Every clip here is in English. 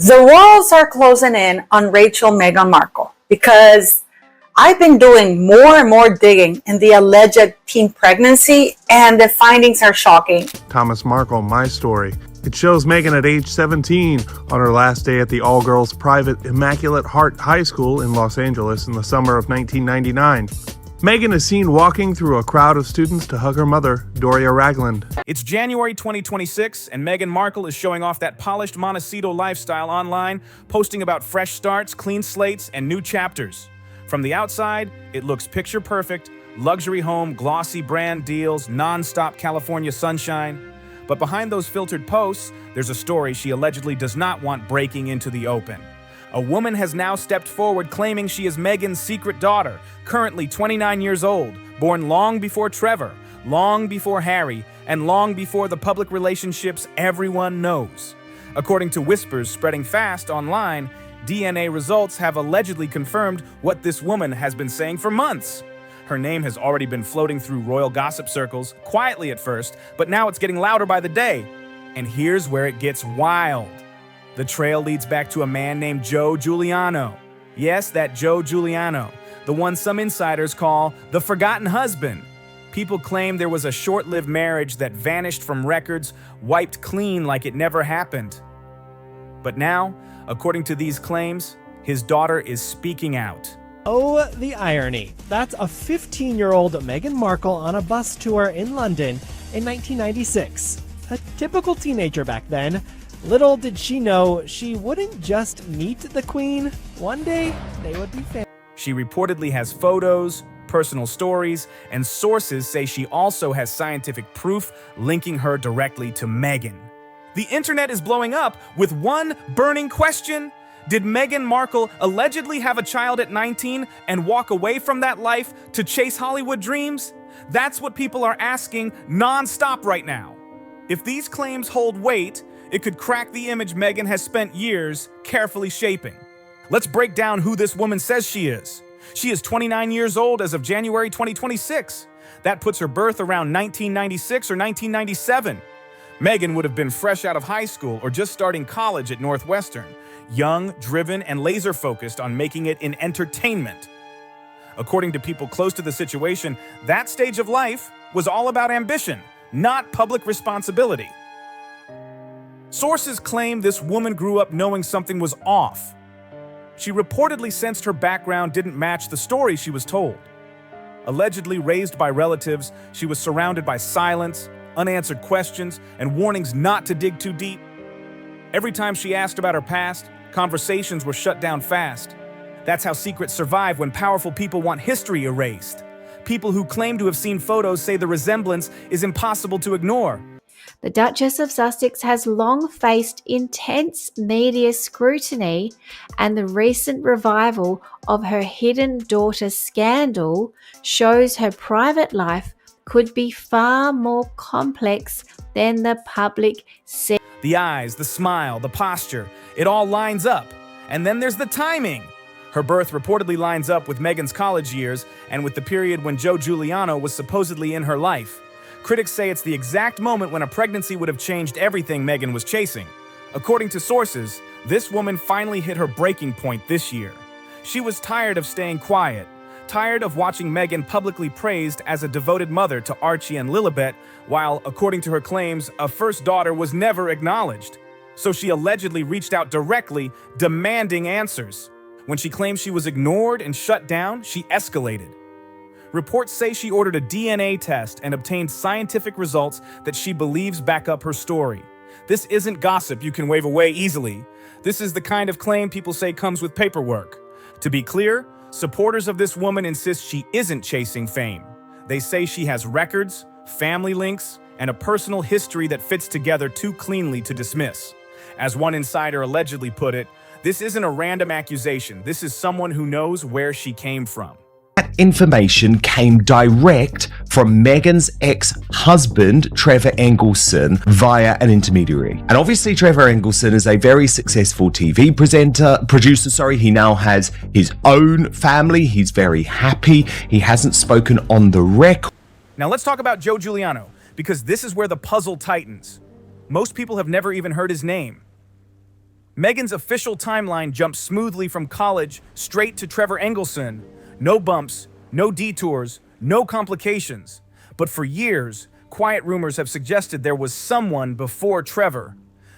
The walls are closing in on Meghan Markle because I've been doing more and more digging in the alleged teen pregnancy, and the findings are shocking. Thomas Markle, My Story. It shows Meghan at age 17 on her last day at the all-girls private Immaculate Heart High School in Los Angeles in the summer of 1999. Meghan is seen walking through a crowd of students to hug her mother, Doria Ragland. It's January 2026, and Meghan Markle is showing off that polished Montecito lifestyle online, posting about fresh starts, clean slates, and new chapters. From the outside, it looks picture-perfect, luxury home, glossy brand deals, non-stop California sunshine. But behind those filtered posts, there's a story she allegedly does not want breaking into the open. A woman has now stepped forward claiming she is Meghan's secret daughter, currently 29 years old, born long before Trevor, long before Harry, and long before the public relationships everyone knows. According to whispers spreading fast online, DNA results have allegedly confirmed what this woman has been saying for months. Her name has already been floating through royal gossip circles, quietly at first, but now it's getting louder by the day. And here's where it gets wild. The trail leads back to a man named Joe Giuliano. Yes, that Joe Giuliano, the one some insiders call the forgotten husband. People claim there was a short-lived marriage that vanished from records, wiped clean like it never happened. But now, according to these claims, his daughter is speaking out. Oh, the irony. That's a 15-year-old Meghan Markle on a bus tour in London in 1996. A typical teenager back then. Little did she know she wouldn't just meet the Queen. One day, they would be family. She reportedly has photos, personal stories, and sources say she also has scientific proof linking her directly to Meghan. The internet is blowing up with one burning question. Did Meghan Markle allegedly have a child at 19 and walk away from that life to chase Hollywood dreams? That's what people are asking non-stop right now. If these claims hold weight, it could crack the image Meghan has spent years carefully shaping. Let's break down who this woman says she is. She is 29 years old as of January 2026. That puts her birth around 1996 or 1997. Meghan would have been fresh out of high school or just starting college at Northwestern, young, driven, and laser-focused on making it in entertainment. According to people close to the situation, that stage of life was all about ambition, not public responsibility. Sources claim this woman grew up knowing something was off. She reportedly sensed her background didn't match the story she was told. Allegedly raised by relatives, she was surrounded by silence, unanswered questions, and warnings not to dig too deep. Every time she asked about her past, conversations were shut down fast. That's how secrets survive when powerful people want history erased. People who claim to have seen photos say the resemblance is impossible to ignore. The Duchess of Sussex has long faced intense media scrutiny, and the recent revival of her hidden daughter scandal shows her private life could be far more complex than the public sees. The eyes, the smile, the posture, it all lines up. And then there's the timing. Her birth reportedly lines up with Meghan's college years and with the period when Joe Giuliano was supposedly in her life. Critics say it's the exact moment when a pregnancy would have changed everything Meghan was chasing. According to sources, this woman finally hit her breaking point this year. She was tired of staying quiet, tired of watching Meghan publicly praised as a devoted mother to Archie and Lilibet, while, according to her claims, a first daughter was never acknowledged. So she allegedly reached out directly, demanding answers. When she claimed she was ignored and shut down, she escalated. Reports say she ordered a DNA test and obtained scientific results that she believes back up her story. This isn't gossip you can wave away easily. This is the kind of claim people say comes with paperwork. To be clear, supporters of this woman insist she isn't chasing fame. They say she has records, family links, and a personal history that fits together too cleanly to dismiss. As one insider allegedly put it, this isn't a random accusation. This is someone who knows where she came from. That information came direct from Meghan's ex-husband, Trevor Engelson, via an intermediary. And obviously Trevor Engelson is a very successful TV producer. He now has his own family. He's very happy. He hasn't spoken on the record. Now let's talk about Joe Giuliano, because this is where the puzzle tightens. Most people have never even heard his name. Meghan's official timeline jumps smoothly from college straight to Trevor Engelson. No bumps, no detours, no complications. But for years, quiet rumors have suggested there was someone before Trevor.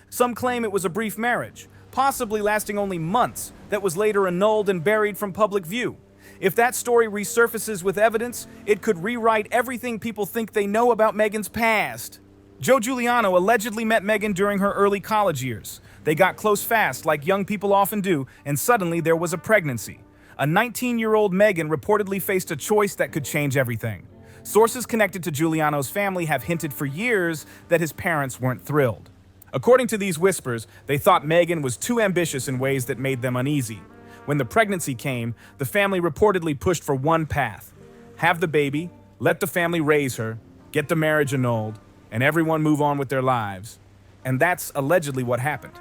Some claim it was a brief marriage, possibly lasting only months, that was later annulled and buried from public view. If that story resurfaces with evidence, it could rewrite everything people think they know about Meghan's past. Joe Giuliano allegedly met Meghan during her early college years. They got close fast, like young people often do, and suddenly there was a pregnancy. A 19-year-old Meghan reportedly faced a choice that could change everything. Sources connected to Giuliano's family have hinted for years that his parents weren't thrilled. According to these whispers, they thought Meghan was too ambitious in ways that made them uneasy. When the pregnancy came, the family reportedly pushed for one path: have the baby, let the family raise her, get the marriage annulled, and everyone move on with their lives. And that's allegedly what happened.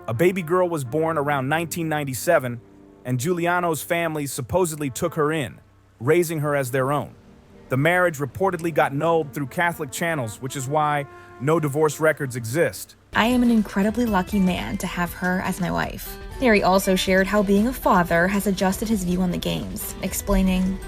A baby girl was born around 1997, and Giuliano's family supposedly took her in, raising her as their own. The marriage reportedly got annulled through Catholic channels, which is why no divorce records exist. I am an incredibly lucky man to have her as my wife. Harry also shared how being a father has adjusted his view on the games, explaining,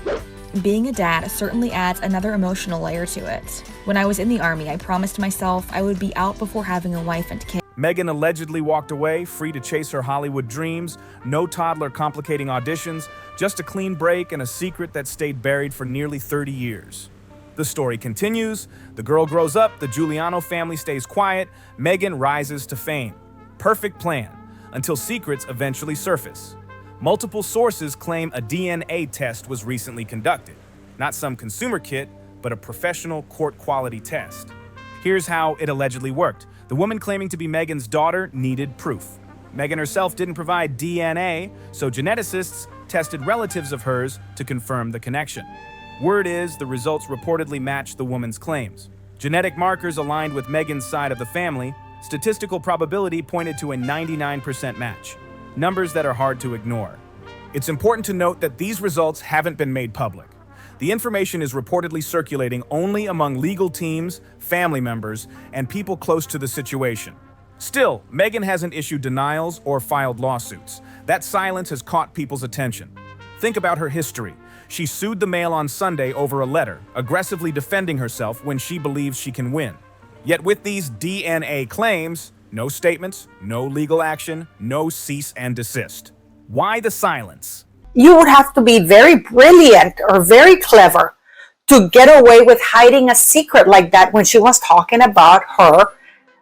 "Being a dad certainly adds another emotional layer to it. When I was in the army, I promised myself I would be out before having a wife and kids." Meghan allegedly walked away, free to chase her Hollywood dreams, no toddler complicating auditions, just a clean break and a secret that stayed buried for nearly 30 years. The story continues, the girl grows up, the Giuliano family stays quiet, Meghan rises to fame. Perfect plan, until secrets eventually surface. Multiple sources claim a DNA test was recently conducted. Not some consumer kit, but a professional court-quality test. Here's how it allegedly worked. The woman claiming to be Meghan's daughter needed proof. Meghan herself didn't provide DNA, so geneticists tested relatives of hers to confirm the connection. Word is the results reportedly matched the woman's claims. Genetic markers aligned with Meghan's side of the family. Statistical probability pointed to a 99% match. Numbers that are hard to ignore. It's important to note that these results haven't been made public. The information is reportedly circulating only among legal teams, family members, and people close to the situation. Still, Meghan hasn't issued denials or filed lawsuits. That silence has caught people's attention. Think about her history. She sued the Mail on Sunday over a letter, aggressively defending herself when she believes she can win. Yet with these DNA claims, no statements, no legal action, no cease and desist. Why the silence? You would have to be very brilliant or very clever to get away with hiding a secret like that when she was talking about her,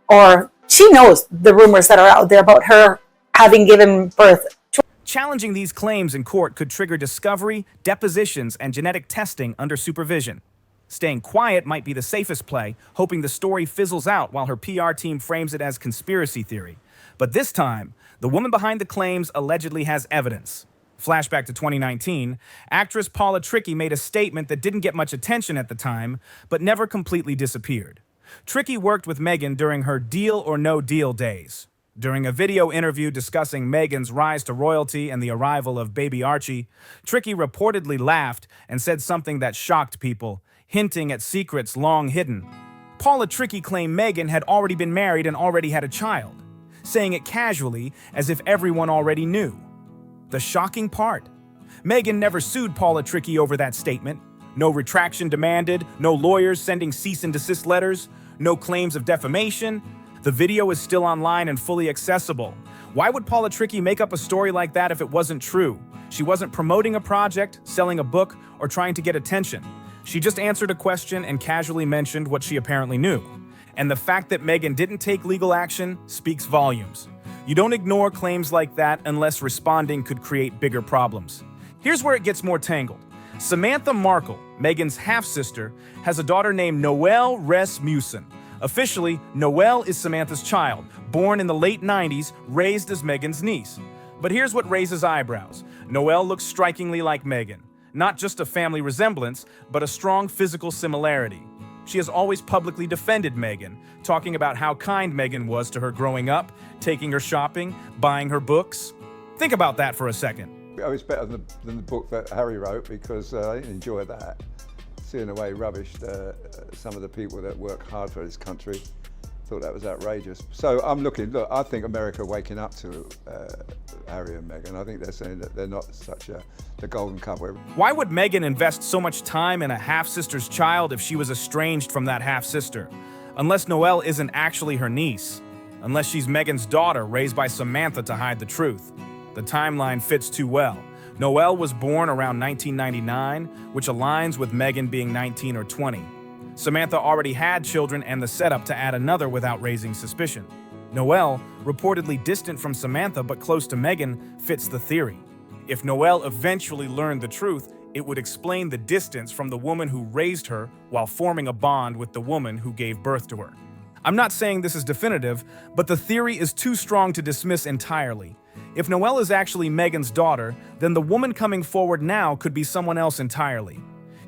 or she knows the rumors that are out there about her having given birth. Challenging these claims in court could trigger discovery, depositions, and genetic testing under supervision. Staying quiet might be the safest play, hoping the story fizzles out while her PR team frames it as conspiracy theory. But this time, the woman behind the claims allegedly has evidence. Flashback to 2019, actress Paula Trickey made a statement that didn't get much attention at the time, but never completely disappeared. Trickey worked with Meghan during her Deal or No Deal days. During a video interview discussing Meghan's rise to royalty and the arrival of baby Archie, Trickey reportedly laughed and said something that shocked people, hinting at secrets long hidden. Paula Trickey claimed Meghan had already been married and already had a child, saying it casually as if everyone already knew. The shocking part, Meghan never sued Paula Trickey over that statement. No retraction demanded, no lawyers sending cease and desist letters, no claims of defamation. The video is still online and fully accessible. Why would Paula Trickey make up a story like that if it wasn't true? She wasn't promoting a project, selling a book, or trying to get attention. She just answered a question and casually mentioned what she apparently knew. And the fact that Meghan didn't take legal action speaks volumes. You don't ignore claims like that unless responding could create bigger problems. Here's where it gets more tangled. Samantha Markle, Meghan's half-sister, has a daughter named Noelle Rasmussen. Officially, Noelle is Samantha's child, born in the late 90s, raised as Meghan's niece. But here's what raises eyebrows. Noelle looks strikingly like Meghan. Not just a family resemblance, but a strong physical similarity. She has always publicly defended Meghan, talking about how kind Meghan was to her growing up, taking her shopping, buying her books. Think about that for a second. It was better than the book that Harry wrote because I didn't enjoy that. Seeing the way he rubbished some of the people that work hard for this country. thought that was outrageous. So look, I think America are waking up to Harry and Meghan. I think they're saying that they're not such the golden couple. Why would Meghan invest so much time in a half-sister's child if she was estranged from that half-sister? Unless Noelle isn't actually her niece. Unless she's Meghan's daughter raised by Samantha to hide the truth. The timeline fits too well. Noelle was born around 1999, which aligns with Meghan being 19 or 20. Samantha already had children and the setup to add another without raising suspicion. Noelle, reportedly distant from Samantha but close to Meghan, fits the theory. If Noelle eventually learned the truth, it would explain the distance from the woman who raised her while forming a bond with the woman who gave birth to her. I'm not saying this is definitive, but the theory is too strong to dismiss entirely. If Noelle is actually Meghan's daughter, then the woman coming forward now could be someone else entirely.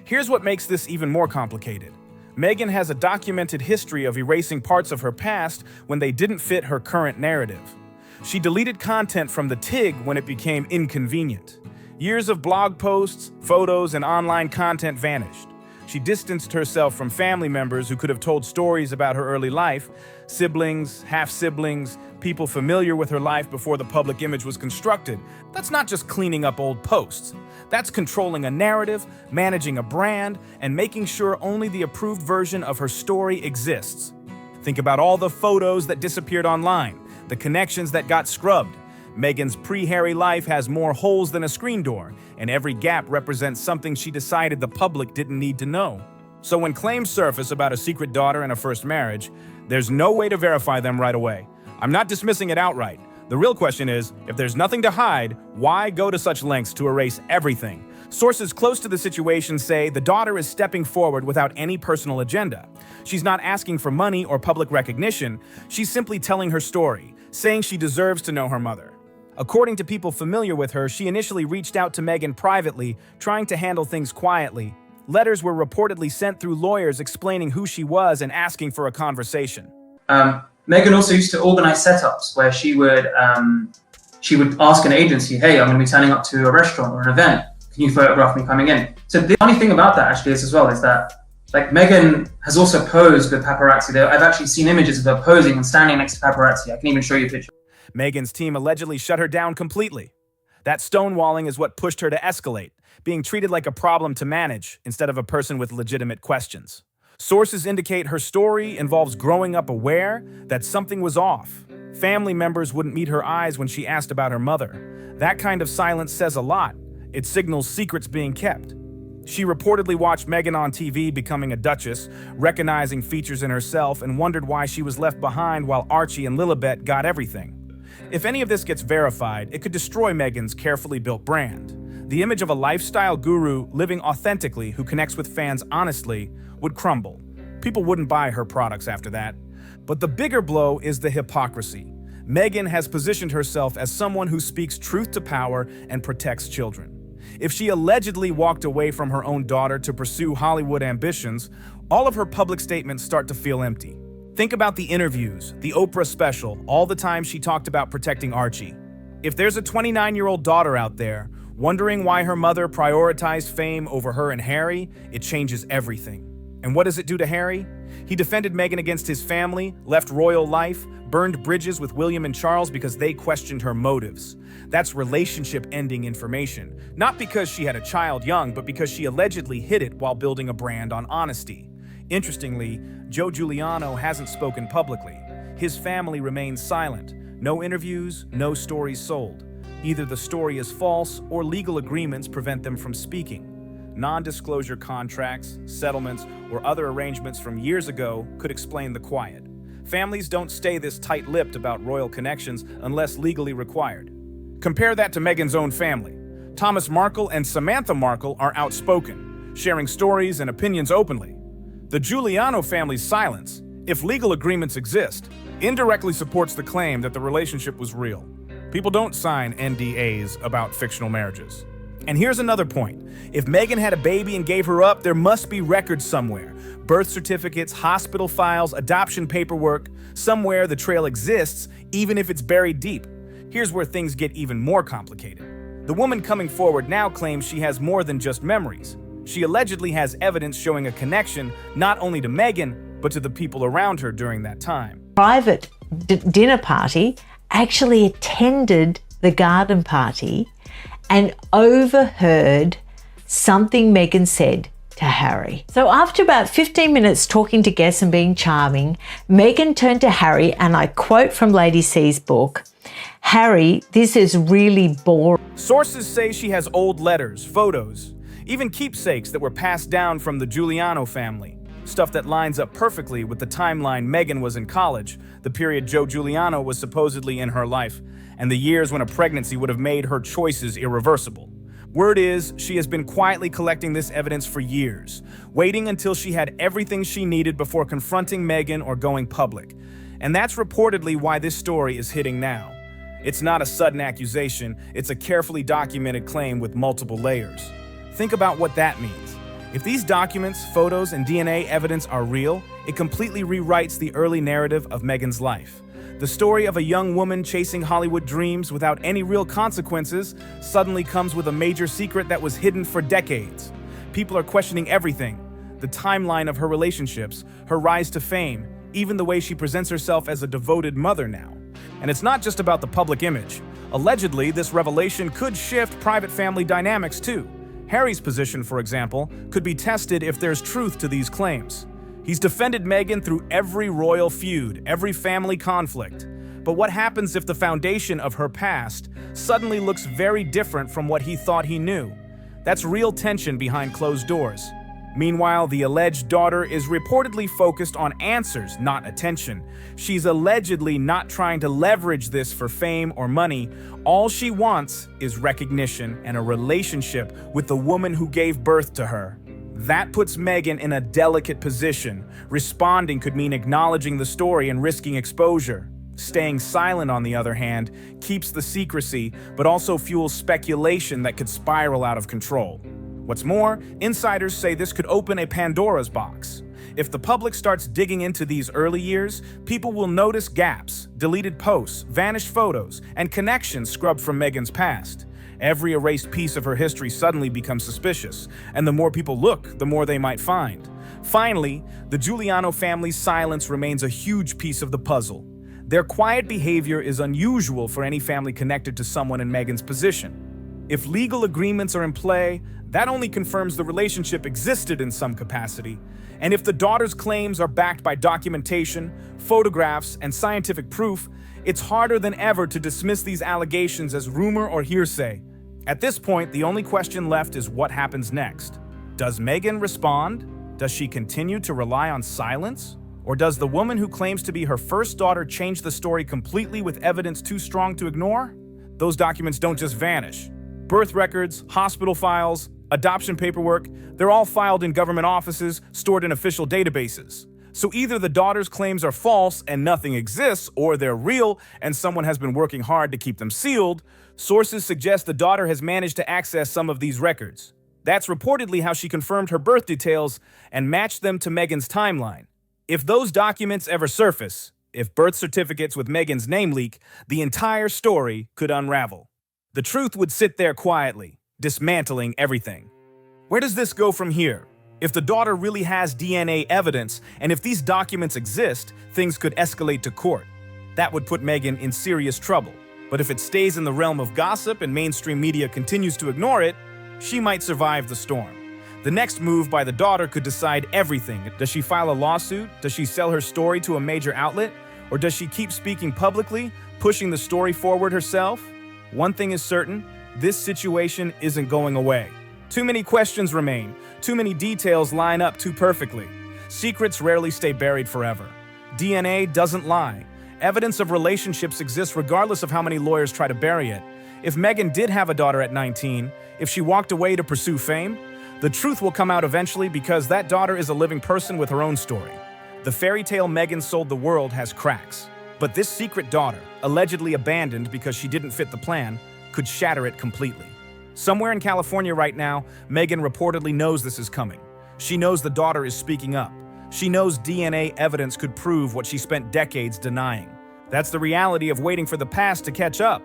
Here's what makes this even more complicated. Meghan has a documented history of erasing parts of her past when they didn't fit her current narrative. She deleted content from the TIG when it became inconvenient. Years of blog posts, photos, and online content vanished. She distanced herself from family members who could have told stories about her early life, siblings, half-siblings, people familiar with her life before the public image was constructed. That's not just cleaning up old posts. That's controlling a narrative, managing a brand, and making sure only the approved version of her story exists. Think about all the photos that disappeared online, the connections that got scrubbed. Meghan's pre-Harry life has more holes than a screen door, and every gap represents something she decided the public didn't need to know. So when claims surface about a secret daughter and a first marriage, there's no way to verify them right away. I'm not dismissing it outright. The real question is, if there's nothing to hide, why go to such lengths to erase everything? Sources close to the situation say the daughter is stepping forward without any personal agenda. She's not asking for money or public recognition. She's simply telling her story, saying she deserves to know her mother. According to people familiar with her, she initially reached out to Meghan privately, trying to handle things quietly. Letters were reportedly sent through lawyers explaining who she was and asking for a conversation. Meghan also used to organize setups where she would ask an agency, hey, I'm going to be turning up to a restaurant or an event. Can you photograph me coming in? So the funny thing about that actually is as well is that Meghan has also posed with paparazzi. I've actually seen images of her posing and standing next to paparazzi. I can even show you a picture. Meghan's team allegedly shut her down completely. That stonewalling is what pushed her to escalate, being treated like a problem to manage instead of a person with legitimate questions. Sources indicate her story involves growing up aware that something was off. Family members wouldn't meet her eyes when she asked about her mother. That kind of silence says a lot. It signals secrets being kept. She reportedly watched Meghan on TV becoming a duchess, recognizing features in herself, and wondered why she was left behind while Archie and Lilibet got everything. If any of this gets verified, it could destroy Meghan's carefully built brand. The image of a lifestyle guru living authentically who connects with fans honestly would crumble. People wouldn't buy her products after that. But the bigger blow is the hypocrisy. Meghan has positioned herself as someone who speaks truth to power and protects children. If she allegedly walked away from her own daughter to pursue Hollywood ambitions, all of her public statements start to feel empty. Think about the interviews, the Oprah special, all the time she talked about protecting Archie. If there's a 29-year-old daughter out there wondering why her mother prioritized fame over her and Harry, it changes everything. And what does it do to Harry? He defended Meghan against his family, left royal life, burned bridges with William and Charles because they questioned her motives. That's relationship-ending information, not because she had a child young, but because she allegedly hid it while building a brand on honesty. Interestingly, Giuliano hasn't spoken publicly. His family remains silent. No interviews, no stories sold. Either the story is false or legal agreements prevent them from speaking. Non-disclosure contracts, settlements, or other arrangements from years ago could explain the quiet. Families don't stay this tight-lipped about royal connections unless legally required. Compare that to Meghan's own family. Thomas Markle and Samantha Markle are outspoken, sharing stories and opinions openly. The Giuliano family's silence, if legal agreements exist, indirectly supports the claim that the relationship was real. People don't sign NDAs about fictional marriages. And here's another point. If Meghan had a baby and gave her up, there must be records somewhere. Birth certificates, hospital files, adoption paperwork. Somewhere the trail exists, even if it's buried deep. Here's where things get even more complicated. The woman coming forward now claims she has more than just memories. She allegedly has evidence showing a connection not only to Meghan, but to the people around her during that time. private dinner party actually attended the garden party and overheard something Meghan said to Harry. So after about 15 minutes talking to guests and being charming, Meghan turned to Harry, and I quote from Lady C's book, "Harry, this is really boring." Sources say she has old letters, photos, even keepsakes that were passed down from the Giuliano family. Stuff that lines up perfectly with the timeline Meghan was in college, the period Joe Giuliano was supposedly in her life, and the years when a pregnancy would have made her choices irreversible. Word is, she has been quietly collecting this evidence for years, waiting until she had everything she needed before confronting Meghan or going public. And that's reportedly why this story is hitting now. It's not a sudden accusation, it's a carefully documented claim with multiple layers. Think about what that means. If these documents, photos, and DNA evidence are real, it completely rewrites the early narrative of Meghan's life. The story of a young woman chasing Hollywood dreams without any real consequences suddenly comes with a major secret that was hidden for decades. People are questioning everything: the timeline of her relationships, her rise to fame, even the way she presents herself as a devoted mother now. And it's not just about the public image. Allegedly, this revelation could shift private family dynamics too. Harry's position, for example, could be tested if there's truth to these claims. He's defended Meghan through every royal feud, every family conflict. But what happens if the foundation of her past suddenly looks very different from what he thought he knew? That's real tension behind closed doors. Meanwhile, the alleged daughter is reportedly focused on answers, not attention. She's allegedly not trying to leverage this for fame or money. All she wants is recognition and a relationship with the woman who gave birth to her. That puts Meghan in a delicate position. Responding could mean acknowledging the story and risking exposure. Staying silent, on the other hand, keeps the secrecy, but also fuels speculation that could spiral out of control. What's more, insiders say this could open a Pandora's box. If the public starts digging into these early years, people will notice gaps, deleted posts, vanished photos, and connections scrubbed from Meghan's past. Every erased piece of her history suddenly becomes suspicious, and the more people look, the more they might find. Finally, the Giuliano family's silence remains a huge piece of the puzzle. Their quiet behavior is unusual for any family connected to someone in Meghan's position. If legal agreements are in play, that only confirms the relationship existed in some capacity. And if the daughter's claims are backed by documentation, photographs, and scientific proof, it's harder than ever to dismiss these allegations as rumor or hearsay. At this point, the only question left is what happens next. Does Meghan respond? Does she continue to rely on silence? Or does the woman who claims to be her first daughter change the story completely with evidence too strong to ignore? Those documents don't just vanish. Birth records, hospital files, adoption paperwork, they're all filed in government offices, stored in official databases. So either the daughter's claims are false and nothing exists, or they're real and someone has been working hard to keep them sealed. Sources suggest the daughter has managed to access some of these records. That's reportedly how she confirmed her birth details and matched them to Meghan's timeline. If those documents ever surface, if birth certificates with Meghan's name leak, the entire story could unravel. The truth would sit there quietly, dismantling everything. Where does this go from here? If the daughter really has DNA evidence, and if these documents exist, things could escalate to court. That would put Meghan in serious trouble. But if it stays in the realm of gossip and mainstream media continues to ignore it, she might survive the storm. The next move by the daughter could decide everything. Does she file a lawsuit? Does she sell her story to a major outlet? Or does she keep speaking publicly, pushing the story forward herself? One thing is certain, this situation isn't going away. Too many questions remain. Too many details line up too perfectly. Secrets rarely stay buried forever. DNA doesn't lie. Evidence of relationships exists regardless of how many lawyers try to bury it. If Meghan did have a daughter at 19, if she walked away to pursue fame, the truth will come out eventually because that daughter is a living person with her own story. The fairy tale Meghan sold the world has cracks. But this secret daughter, allegedly abandoned because she didn't fit the plan, could shatter it completely. Somewhere in California right now, Meghan reportedly knows this is coming. She knows the daughter is speaking up. She knows DNA evidence could prove what she spent decades denying. That's the reality of waiting for the past to catch up.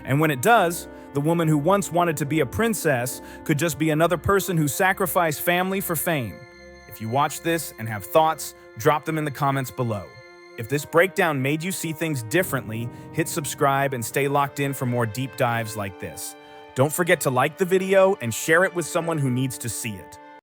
And when it does, the woman who once wanted to be a princess could just be another person who sacrificed family for fame. If you watch this and have thoughts, drop them in the comments below. If this breakdown made you see things differently, hit subscribe and stay locked in for more deep dives like this. Don't forget to like the video and share it with someone who needs to see it.